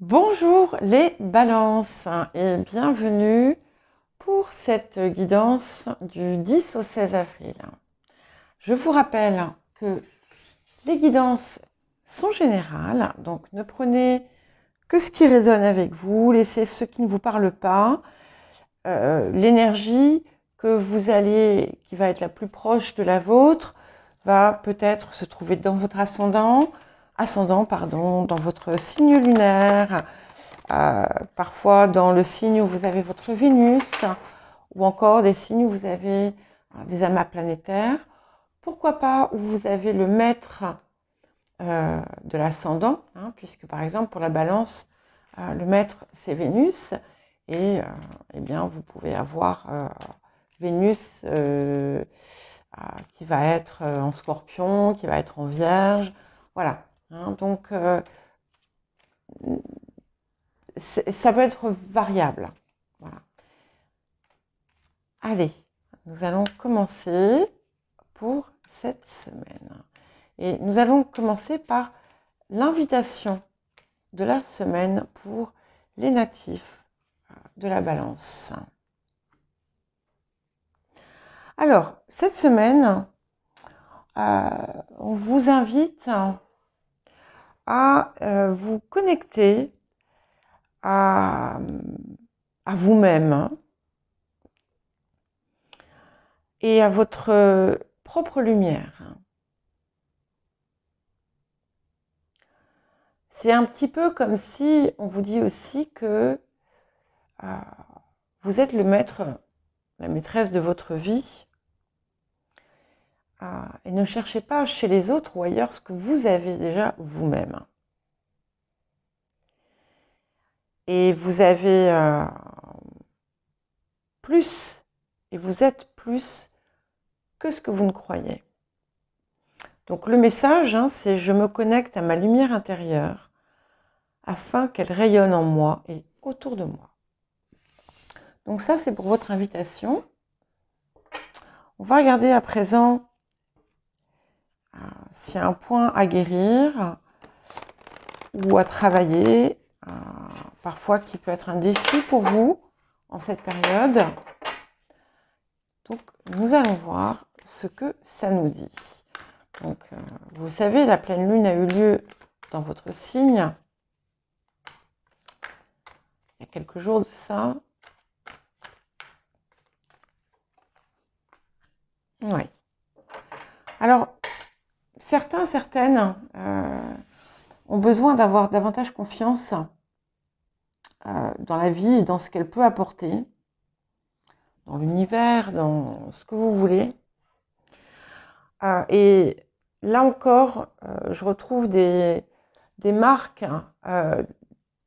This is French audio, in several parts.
Bonjour les balances et bienvenue pour cette guidance du 10 au 16 avril. Je vous rappelle que les guidances sont générales, donc ne prenez que ce qui résonne avec vous, laissez ce qui ne vous parle pas. L'énergie qui va être la plus proche de la vôtre va peut-être se trouver dans votre ascendant, dans votre signe lunaire, parfois dans le signe où vous avez votre Vénus, ou encore des signes où vous avez des amas planétaires. Pourquoi pas où vous avez le maître de l'ascendant, puisque par exemple pour la balance, le maître c'est Vénus, et eh bien vous pouvez avoir Vénus qui va être en Scorpion, qui va être en Vierge, voilà. Donc ça peut être variable. Voilà. Allez, nous allons commencer pour cette semaine. Et nous allons commencer par l'invitation de la semaine pour les natifs de la balance. Alors, cette semaine, on vous invite à vous connecter à vous-même et à votre propre lumière. C'est un petit peu comme si on vous dit aussi que vous êtes le maître, la maîtresse de votre vie, et ne cherchez pas chez les autres ou ailleurs ce que vous avez déjà vous-même. Et vous avez plus, et vous êtes plus que ce que vous ne croyez. Donc le message, c'est « Je me connecte à ma lumière intérieure afin qu'elle rayonne en moi et autour de moi ». Donc ça, c'est pour votre invitation. On va regarder à présent s'il y a un point à guérir ou à travailler, parfois qui peut être un défi pour vous en cette période. Donc, nous allons voir ce que ça nous dit. Donc, vous savez, la pleine lune a eu lieu dans votre signe il y a quelques jours de ça. Oui. Alors, certaines ont besoin d'avoir davantage confiance dans la vie et dans ce qu'elle peut apporter, dans l'univers, dans ce que vous voulez. Et là encore, je retrouve des marques,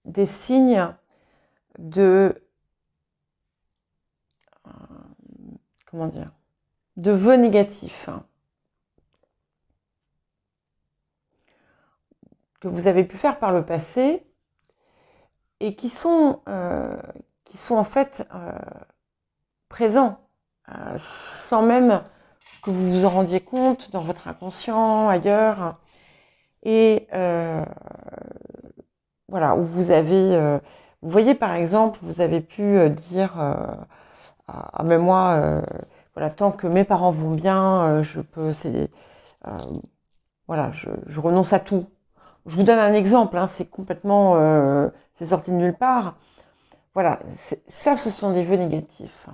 des signes de, de vœux négatifs que vous avez pu faire par le passé et qui sont en fait présents sans même que vous vous en rendiez compte dans votre inconscient, ailleurs. Et voilà, où vous avez... vous voyez par exemple, vous avez pu dire « mais moi, voilà, tant que mes parents vont bien, je peux... voilà, je renonce à tout. » Je vous donne un exemple, c'est complètement... c'est sorti de nulle part. Voilà, ça, ce sont des vœux négatifs.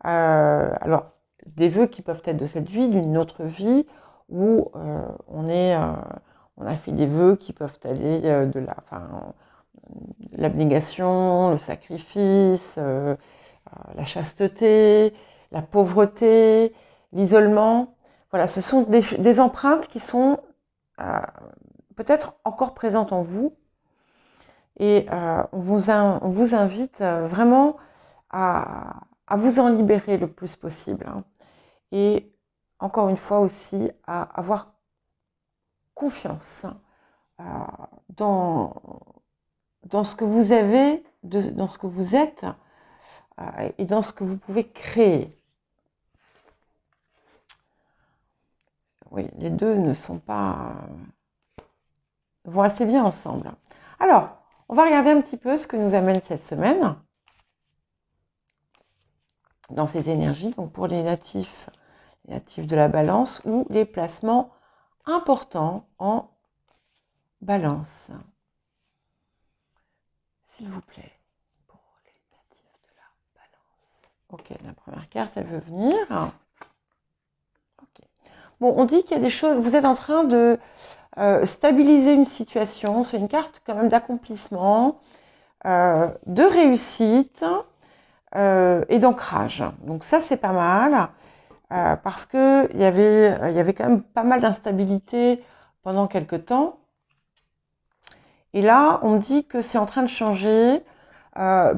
Alors, des vœux qui peuvent être de cette vie, d'une autre vie, où on a fait des vœux qui peuvent aller de l'abnégation, le sacrifice, la chasteté, la pauvreté, l'isolement. Voilà, ce sont des empreintes qui sont peut-être encore présentes en vous. Et on vous invite vraiment à vous en libérer le plus possible. Et encore une fois aussi, à avoir confiance dans ce que vous avez, dans ce que vous êtes et dans ce que vous pouvez créer. Oui, les deux ne sont pas... vont assez bien ensemble. Alors, On va regarder un petit peu ce que nous amène cette semaine dans ces énergies, donc pour les natifs de la balance ou les placements importants en balance. S'il vous plaît, pour les natifs de la balance. Ok, la première carte, elle veut venir. Ok. Bon, on dit qu'il y a des choses, vous êtes en train de stabiliser une situation, c'est une carte quand même d'accomplissement, de réussite et d'ancrage. Donc ça, c'est pas mal. Parce que il y avait quand même pas mal d'instabilité pendant quelques temps. Et là, on dit que c'est en train de changer.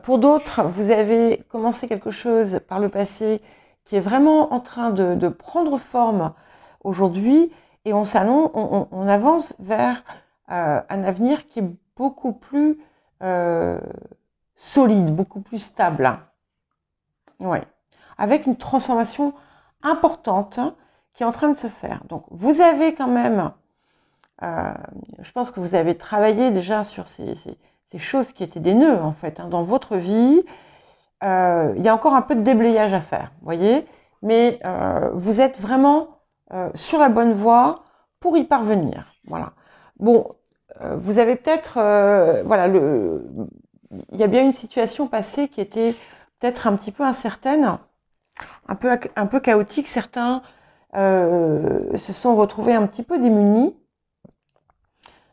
Pour d'autres, vous avez commencé quelque chose par le passé qui est vraiment en train de prendre forme aujourd'hui. Et on avance vers un avenir qui est beaucoup plus solide, beaucoup plus stable. Ouais. Avec une transformation importante qui est en train de se faire. Donc, vous avez quand même, je pense que vous avez travaillé déjà sur ces choses qui étaient des nœuds, en fait, dans votre vie. Il y a encore un peu de déblayage à faire, vous voyez, mais vous êtes vraiment sur la bonne voie pour y parvenir. Voilà. Bon, vous avez peut-être, voilà, il y a bien une situation passée qui était peut-être un petit peu incertaine, un peu chaotique. Certains se sont retrouvés un petit peu démunis.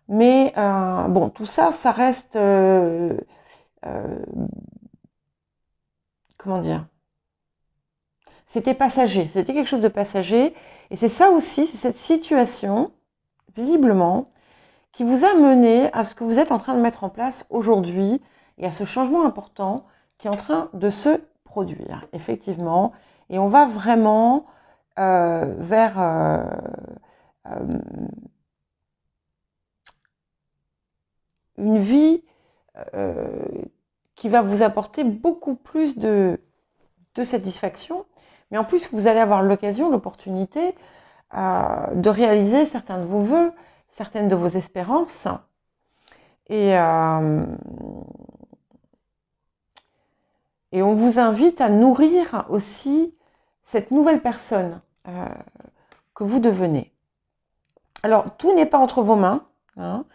Mais bon, tout ça, ça reste, comment dire, c'était passager, c'était quelque chose de passager. Et c'est ça aussi, c'est cette situation, visiblement, qui vous a mené à ce que vous êtes en train de mettre en place aujourd'hui et à ce changement important qui est en train de se produire, effectivement. Et on va vraiment vers une vie qui va vous apporter beaucoup plus de satisfaction, mais en plus vous allez avoir l'occasion, l'opportunité de réaliser certains de vos vœux, certaines de vos espérances, et on vous invite à nourrir aussi cette nouvelle personne que vous devenez. Alors, tout n'est pas entre vos mains, hein.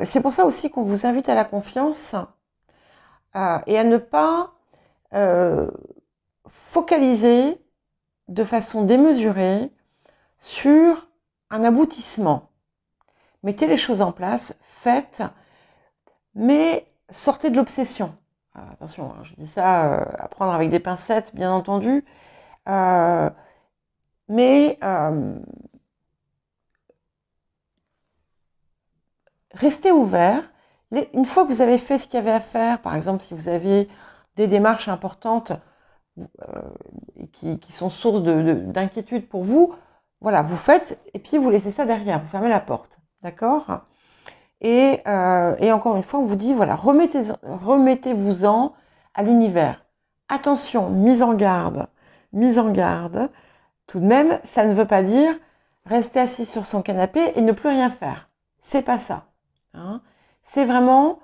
C'est pour ça aussi qu'on vous invite à la confiance et à ne pas focaliser de façon démesurée sur un aboutissement. Mettez les choses en place, faites, mais sortez de l'obsession. Attention, je dis ça à prendre avec des pincettes, bien entendu, mais restez ouvert. Une fois que vous avez fait ce qu'il y avait à faire, par exemple si vous avez des démarches importantes qui sont source d'inquiétude pour vous, voilà, vous faites et puis vous laissez ça derrière, vous fermez la porte, d'accord ? Et encore une fois, on vous dit, voilà, remettez-vous-en à l'univers. Attention, mise en garde. Tout de même, ça ne veut pas dire rester assis sur son canapé et ne plus rien faire. C'est pas ça. Hein. C'est vraiment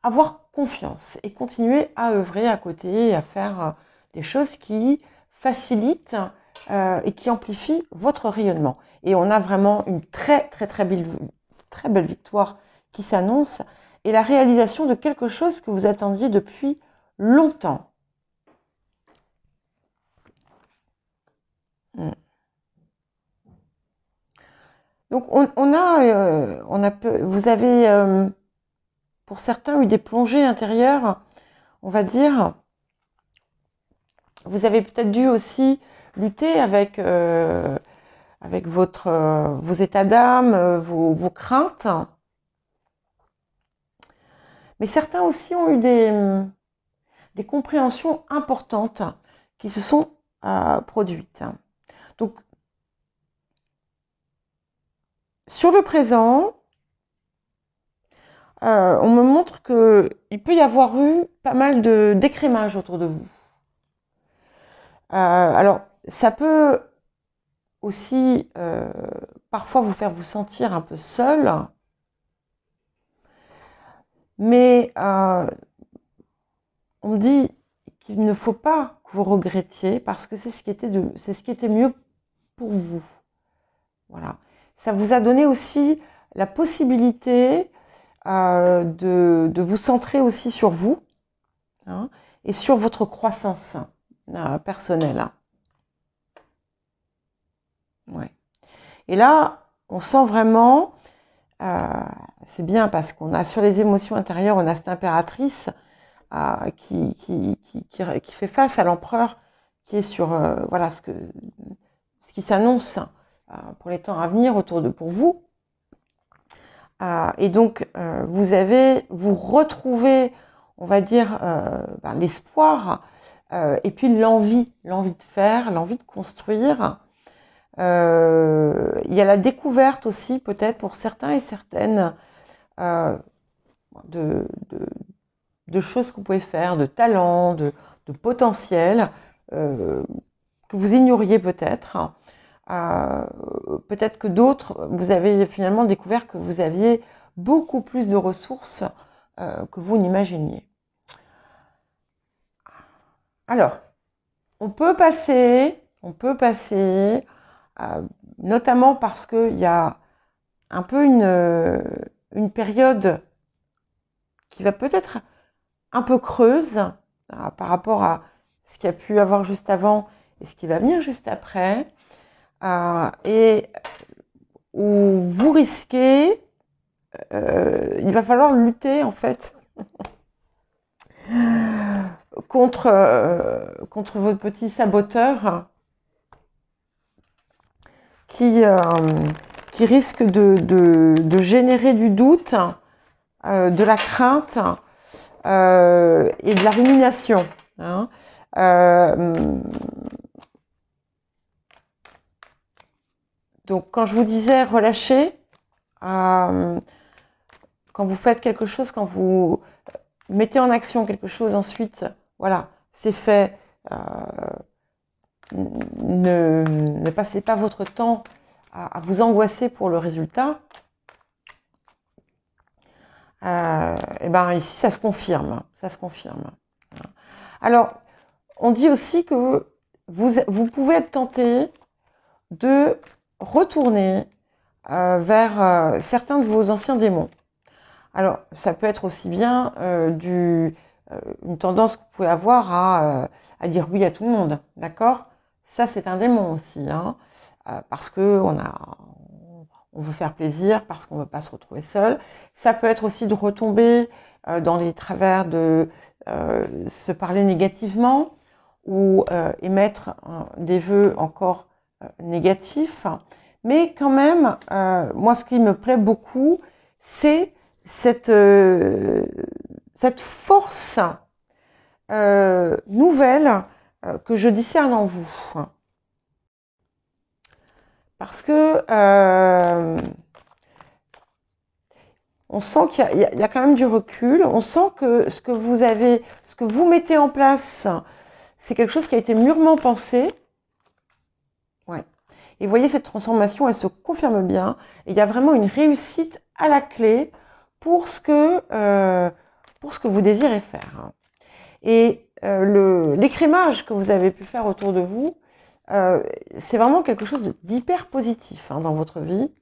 avoir confiance et continuer à œuvrer à côté, à faire des choses qui facilitent et qui amplifient votre rayonnement. Et on a vraiment une très belle victoire qui s'annonce et la réalisation de quelque chose que vous attendiez depuis longtemps. Donc vous avez pour certains eu des plongées intérieures, on va dire. Vous avez peut-être dû aussi lutter avec vos états d'âme, vos craintes. Mais certains aussi ont eu des compréhensions importantes qui se sont produites. Donc, sur le présent, on me montre qu'il peut y avoir eu pas mal d'écrémage autour de vous. Alors, ça peut aussi parfois vous faire vous sentir un peu seul. Mais on me dit qu'il ne faut pas que vous regrettiez parce que c'est ce qui était mieux pour vous. Voilà. Ça vous a donné aussi la possibilité de vous centrer aussi sur vous, hein, et sur votre croissance personnelle. Hein. Ouais. Et là, on sent vraiment, c'est bien parce qu'on a sur les émotions intérieures, on a cette impératrice qui fait face à l'empereur, qui est sur voilà ce qui s'annonce pour les temps à venir pour vous. Et donc, vous retrouvez, on va dire, l'espoir et puis l'envie de faire, l'envie de construire. Il y a la découverte aussi, peut-être pour certains et certaines, de choses que vous pouvez faire, de talents, de potentiel que vous ignoriez peut-être. Peut-être que d'autres, vous avez finalement découvert que vous aviez beaucoup plus de ressources que vous n'imaginiez. Alors, on peut passer, notamment parce qu'il y a un peu une période qui va peut-être un peu creuse par rapport à ce qu'il y a pu avoir juste avant et ce qui va venir juste après. Et où vous risquez, il va falloir lutter en fait contre votre petit saboteur qui risque de générer du doute, de la crainte et de la rumination. Hein. Donc, quand je vous disais relâcher, quand vous faites quelque chose, quand vous mettez en action quelque chose, ensuite, voilà, c'est fait. Ne passez pas votre temps à vous angoisser pour le résultat. Et ben ici, ça se confirme. Alors, on dit aussi que vous pouvez être tenté de retourner vers certains de vos anciens démons. Alors, ça peut être aussi bien une tendance que vous pouvez avoir à dire oui à tout le monde, d'accord? Ça, c'est un démon aussi, hein, parce que on veut faire plaisir, parce qu'on ne veut pas se retrouver seul. Ça peut être aussi de retomber dans les travers de se parler négativement ou émettre des vœux encore négatifs. Mais quand même, moi, ce qui me plaît beaucoup, c'est cette force nouvelle que je discerne en vous. Parce que on sent qu'il y a quand même du recul, on sent que ce que vous mettez en place, c'est quelque chose qui a été mûrement pensé. Ouais. Et vous voyez, cette transformation, elle se confirme bien. Et il y a vraiment une réussite à la clé pour ce que vous désirez faire. Et l'écrémage que vous avez pu faire autour de vous, c'est vraiment quelque chose d'hyper positif dans votre vie.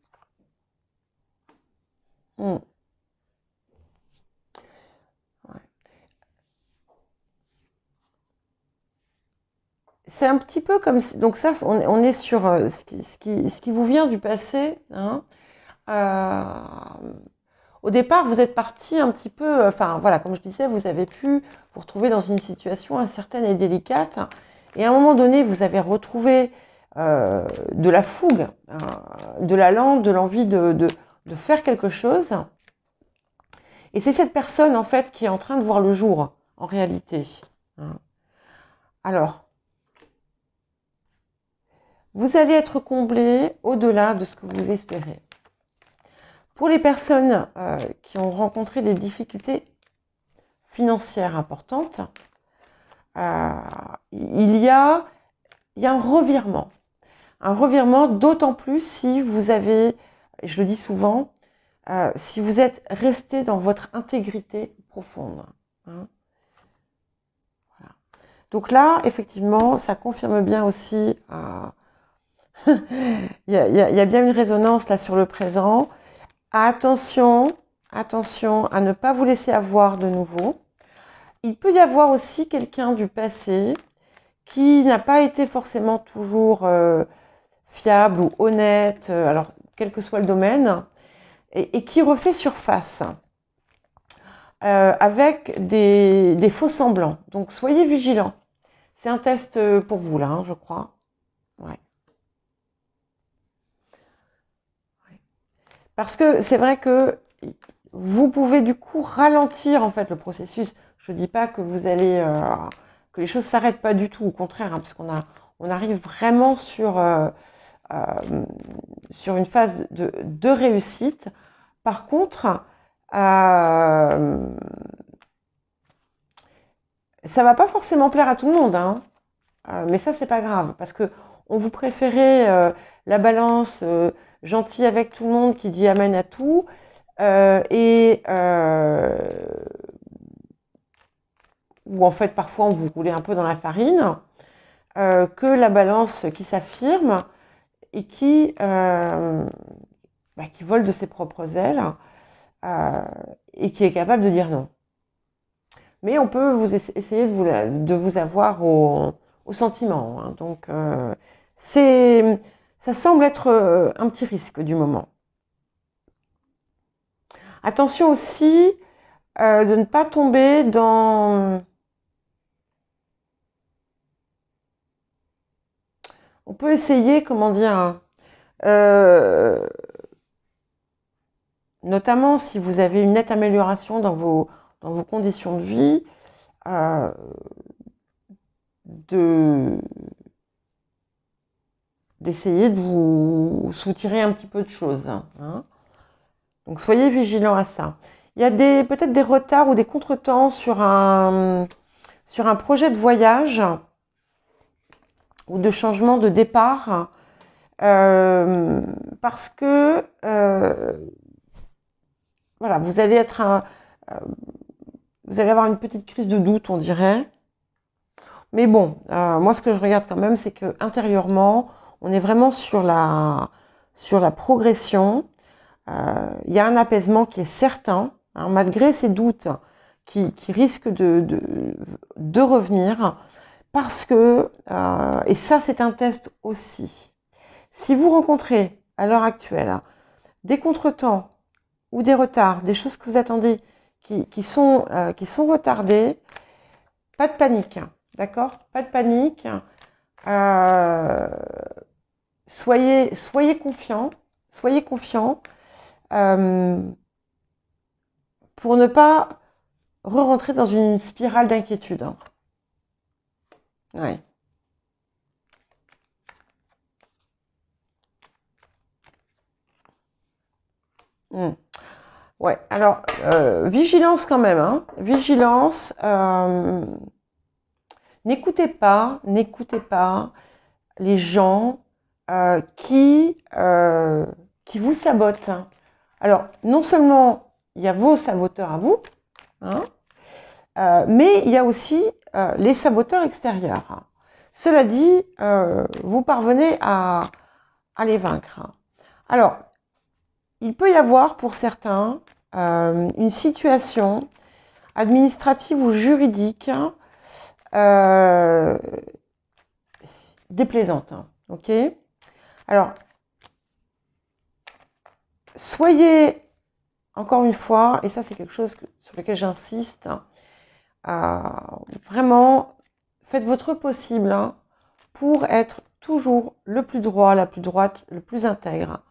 Ouais. C'est un petit peu comme donc ça, on est sur ce qui vous vient du passé. Hein. Au départ, vous êtes parti un petit peu, enfin voilà, comme je disais, vous avez pu vous retrouver dans une situation incertaine et délicate. Et à un moment donné, vous avez retrouvé de la fougue, de l'allant, de l'envie de faire quelque chose. Et c'est cette personne, en fait, qui est en train de voir le jour, en réalité. Alors, vous allez être comblé au-delà de ce que vous espérez. Pour les personnes qui ont rencontré des difficultés financières importantes, il y a un revirement. Un revirement d'autant plus si vous avez, je le dis souvent, si vous êtes resté dans votre intégrité profonde. Hein. Voilà. Donc là, effectivement, ça confirme bien aussi, il y a bien une résonance là sur le présent. Attention à ne pas vous laisser avoir de nouveau. Il peut y avoir aussi quelqu'un du passé qui n'a pas été forcément toujours fiable ou honnête, alors quel que soit le domaine, et qui refait surface avec des faux semblants. Donc soyez vigilants. C'est un test pour vous là, hein, je crois. Ouais. Parce que c'est vrai que vous pouvez du coup ralentir en fait le processus. Je ne dis pas que vous allez que les choses s'arrêtent pas du tout, au contraire, hein, on arrive vraiment sur une phase de réussite. Par contre, ça va pas forcément plaire à tout le monde, hein, mais ça c'est pas grave parce que on vous préférez la balance gentille avec tout le monde qui dit amen à tout où en fait parfois on vous roulez un peu dans la farine, que la balance qui s'affirme et qui vole de ses propres ailes et qui est capable de dire non. Mais on peut essayer de vous avoir au sentiment. Hein. Donc ça semble être un petit risque du moment. Attention aussi de ne pas tomber dans... On peut essayer, comment dire, notamment si vous avez une nette amélioration dans vos conditions de vie, d'essayer de vous soutirer un petit peu de choses. Hein. Donc soyez vigilants à ça. Il y a peut-être des retards ou des contretemps sur un projet de voyage ou de changement de départ parce que voilà, vous allez avoir une petite crise de doute, on dirait. Mais bon, moi ce que je regarde quand même, c'est que intérieurement, on est vraiment sur la progression. Il y a un apaisement qui est certain, hein, malgré ces doutes qui risquent de revenir, parce que, et ça c'est un test aussi, si vous rencontrez à l'heure actuelle des contretemps ou des retards, des choses que vous attendez qui sont retardées, pas de panique, d'accord? Pas de panique. Soyez confiants, pour ne pas re-rentrer dans une spirale d'inquiétude. Hein. Ouais. Ouais, alors, vigilance quand même, hein. Vigilance. N'écoutez pas les gens qui vous sabotent. Alors, non seulement il y a vos saboteurs à vous, hein, mais il y a aussi les saboteurs extérieurs. Cela dit, vous parvenez à les vaincre. Alors, il peut y avoir pour certains une situation administrative ou juridique déplaisante. Ok ? Alors, soyez, encore une fois, et ça c'est quelque chose sur lequel j'insiste, vraiment, faites votre possible pour être toujours le plus droit, la plus droite, le plus intègre.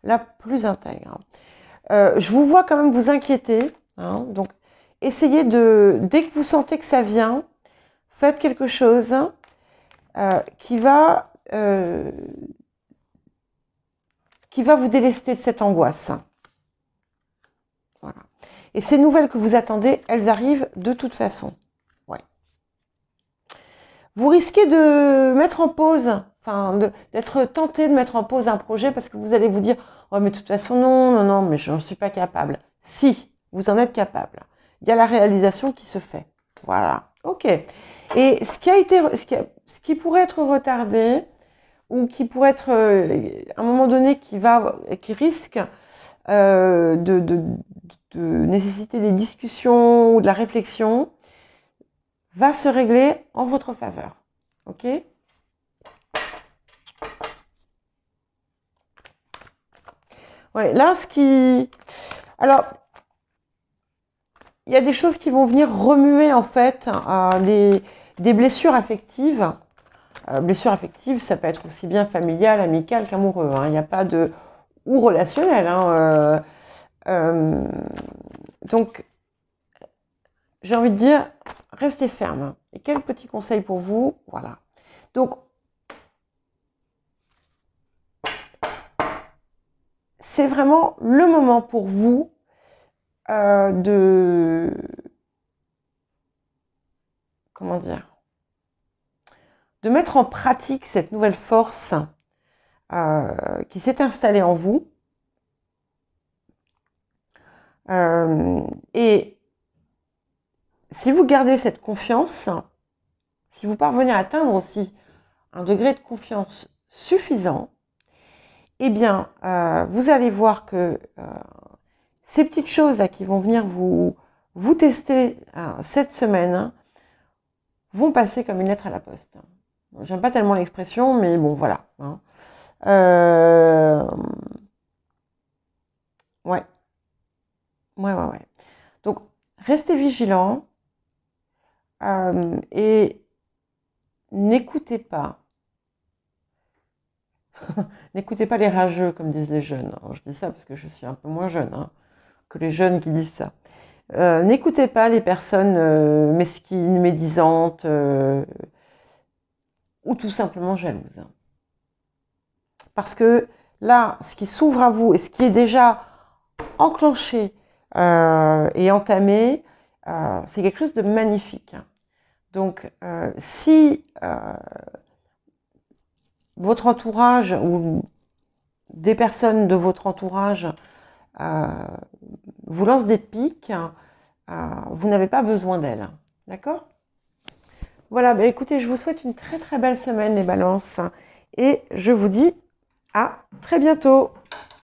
La plus intègre. Je vous vois quand même vous inquiéter, hein, donc essayez dès que vous sentez que ça vient, faites quelque chose qui va vous délester de cette angoisse. Voilà. Et ces nouvelles que vous attendez, elles arrivent de toute façon. Ouais. Vous risquez de mettre en pause, d'être tenté de mettre en pause un projet parce que vous allez vous dire Oh, mais de toute façon, non, non, non, mais je n'en suis pas capable. Si, vous en êtes capable. Il y a la réalisation qui se fait. Voilà. OK. Et ce qui pourrait être retardé, ou qui pourrait être, à un moment donné, qui risque de nécessiter des discussions ou de la réflexion, va se régler en votre faveur. OK? Ouais, là, alors, il y a des choses qui vont venir remuer, en fait, des blessures affectives. Blessures affectives, ça peut être aussi bien familial, amical qu'amoureux. Hein. Il n'y a pas de... ou relationnel. Hein. Donc, j'ai envie de dire, restez ferme. Et quel petit conseil pour vous? Voilà. Donc, c'est vraiment le moment pour vous comment dire, de mettre en pratique cette nouvelle force qui s'est installée en vous. Et si vous gardez cette confiance, si vous parvenez à atteindre aussi un degré de confiance suffisant, eh bien, vous allez voir que ces petites choses là qui vont venir vous tester cette semaine vont passer comme une lettre à la poste. J'aime pas tellement l'expression, mais bon, voilà. Hein. Ouais. Ouais. Donc, restez vigilants et n'écoutez pas. N'écoutez pas les rageux, comme disent les jeunes. Alors, je dis ça parce que je suis un peu moins jeune hein, que les jeunes qui disent ça. N'écoutez pas les personnes mesquines, médisantes ou tout simplement jalouses. Parce que là, ce qui s'ouvre à vous et ce qui est déjà enclenché et entamé, c'est quelque chose de magnifique. Donc, si votre entourage ou des personnes de votre entourage vous lancent des pics, vous n'avez pas besoin d'elles. D'accord? Voilà, bah écoutez, je vous souhaite une très très belle semaine les balances et je vous dis à très bientôt.